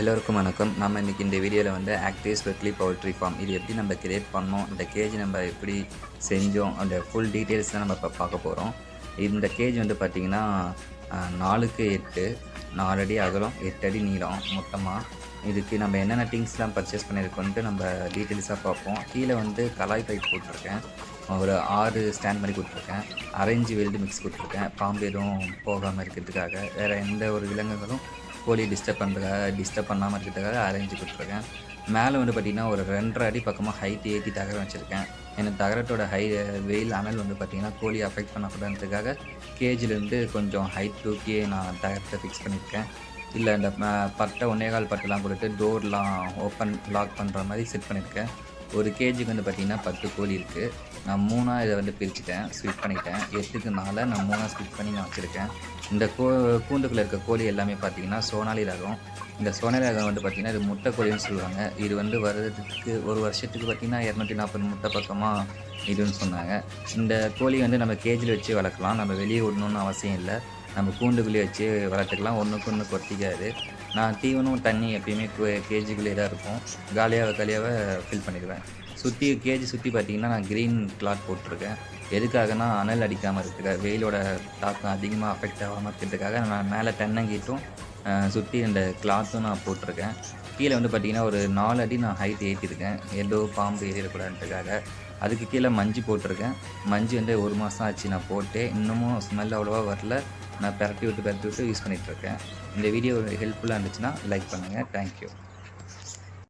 எல்லோருக்கும் வணக்கம். நம்ம இன்றைக்கி இந்த வீடியோவில் வந்து ஆக்டிவ் ஸ்பெக்லி பவுல்ட்ரி ஃபார்ம் இது எப்படி நம்ம கிரியேட் பண்ணோம், இந்த கேஜ் நம்ம எப்படி செஞ்சோம், அந்த ஃபுல் டீட்டெயில்ஸ் தான் நம்ம இப்போ பார்க்க போகிறோம். இந்த கேஜ் வந்து பார்த்திங்கன்னா 4க்கு 8, 4 அடி அகலம், 8 அடி நீளம் மொத்தமாக. இதுக்கு நம்ம என்னென்ன திங்ஸ்லாம் பர்ச்சேஸ் பண்ணியிருக்கோன்ட்டு நம்ம டீட்டெயில்ஸாக பார்ப்போம். கீழே வந்து கலாய் பைப் போட்டிருக்கேன், ஒரு 6 ஸ்டாண்ட் மாதிரி கொடுத்துருக்கேன், அரேஞ்சு வெல்டு மிக்ஸ் கொடுத்துருக்கேன், பாம்பு எதுவும் போகாமல் இருக்கிறதுக்காக. வேறு எந்த ஒரு விலங்குகளும் கோழி டிஸ்டர்ப் பண்ணாமல் இருக்கிறதுக்காக அரேஞ்சு கொடுத்துருக்கேன். மேலே வந்து பார்த்திங்கன்னா ஒரு 2.5 அடி பக்கமாக ஹைட் ஏற்றி தகரம் வச்சுருக்கேன். எனக்கு தகரத்தோட வெயில் அனல் வந்து பார்த்திங்கன்னா கோழி அஃபெக்ட் பண்ணக்கூடாதுன்றதுக்காக கேஜிலேருந்து கொஞ்சம் ஹைட் தூக்கி நான் தகரத்தை ஃபிக்ஸ் பண்ணியிருக்கேன். இல்லை இந்த பட்டை 1.25 பட்டெலாம் கொடுத்து டோர்லாம் ஓப்பன் லாக் பண்ணுற மாதிரி செட் பண்ணியிருக்கேன். ஒரு கேஜிக்கு வந்து பார்த்திங்கன்னா 10 கோழி இருக்குது. நான் 3ஆக இதை வந்து பிரிச்சுட்டேன், ஸ்பிட் பண்ணிட்டேன். 8க்கு 4 நான் 3ஆக ஸ்பிட் பண்ணி நான் வச்சுருக்கேன். இந்த கூண்டுக்குள்ளே இருக்க கோழி எல்லாமே பார்த்திங்கன்னா சோனாலி ரகம். இந்த சோனாலி ரகம் வந்து பார்த்திங்கன்னா இது முட்டை கோழின்னு சொல்லுவாங்க. இது வந்து வருடத்துக்கு ஒரு வருஷத்துக்கு பார்த்திங்கன்னா 240 முட்டை பக்கமாக இதுன்னு சொன்னாங்க. இந்த கோழி வந்து நம்ம கேஜில் வச்சு வளர்க்கலாம், நம்ம வெளியே விடணுன்னு அவசியம் இல்லை. நம்ம கூண்டுக்குள்ளேயே வச்சு வளர்த்துக்கலாம், ஒன்றுக்கு ஒன்று கொத்திக்காது. நான் தீவனம் தண்ணி எப்பயுமே கேஜிக்குள்ளே தான் இருக்கும், காலியாக ஃபில் பண்ணிடுவேன். கேஜி சுற்றி பார்த்திங்கன்னா நான் க்ரீன் கிளாத் போட்டிருக்கேன். எதுக்காகனா அனல் அடிக்காமல் இருக்கிறதுக்காக, வெயிலோட தாக்கம் அதிகமாக அஃபெக்ட் ஆகாமல் இருக்கிறதுக்காக நான் மேலே தென்னங்கீட்டும் சுற்றி இந்த கிளாத்தும் நான் போட்டிருக்கேன். கீழே வந்து பார்த்திங்கன்னா ஒரு 4 அடி நான் ஹைட் ஏற்றிருக்கேன், ஏதோ பாம்பு ஏறிடக்கூடாதுன்றதுக்காக. அதுக்கு கீழே மஞ்சு போட்டிருக்கேன். மஞ்சு வந்து 1 மாதம் ஆச்சு நான் போட்டு, இன்னமும் ஸ்மெல் அவ்வளோவா வரல. நான் பெரட்டி விட்டு யூஸ் பண்ணிகிட்ருக்கேன். இந்த வீடியோ ஹெல்ப்ஃபுல்லாக இருந்துச்சுன்னா லைக் பண்ணுங்கள். தேங்க்யூ.